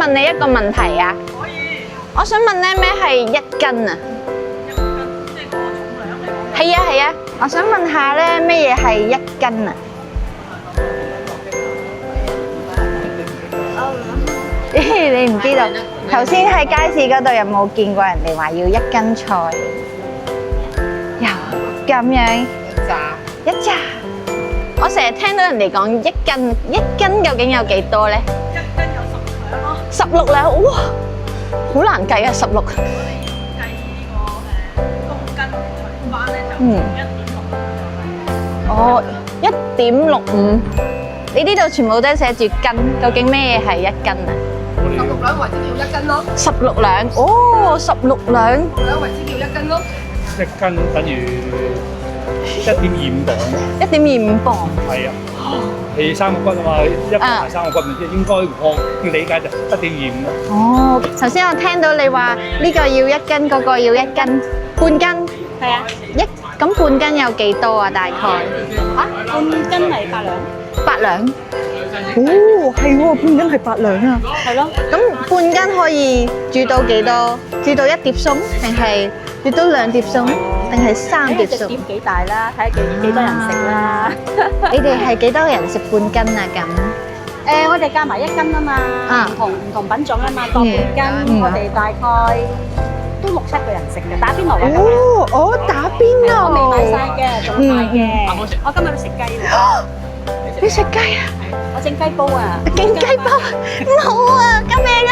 問你一個問題啊。可以我想問咧，咩係一斤啊？一斤，即係嗰個重量嚟講。係啊係啊，我想問下咧，咩嘢係一斤啊？你唔知道？頭先喺街市嗰度有冇見過人哋話要一斤菜？有咁樣一紮。我成日聽到人哋講一斤，一斤究竟有幾多咧？一斤有16兩咯。16兩，哇，好難計啊！16。如果你要計呢個公斤除翻咧，就1.6哦，1.65。你呢度全部都係寫住斤，究竟咩係一斤啊16兩為之叫一斤咯？16兩，哦，16兩。，16兩為之叫一斤咯。一斤等於1.25磅。1.25磅。係啊，係三個骨啊嘛，一磅係三個骨，應該我理解就1.25咯。哦，頭先我聽到你話呢個要1斤，嗰個要1斤，半斤。係啊，咁半斤有幾多啊？大概嚇半斤係8兩， 8兩。哦，係喎，半斤係8兩啊。係咯，咁半斤可以煮到幾多？煮到1碟餸，定係煮到2碟餸，定係3碟餸？隻碟幾大啦，睇下幾多人食啦。你哋係幾多人食半斤啊？咁我哋加埋1斤啊嘛，唔同品種啊嘛，各半斤，我哋大概都6、7個人食嘅，打邊爐啊。哦，打邊爐。我未買晒嘅，仲買嘅。我今日食雞喎。你食雞啊？我整雞煲啊！整雞煲？冇啊！救命啊！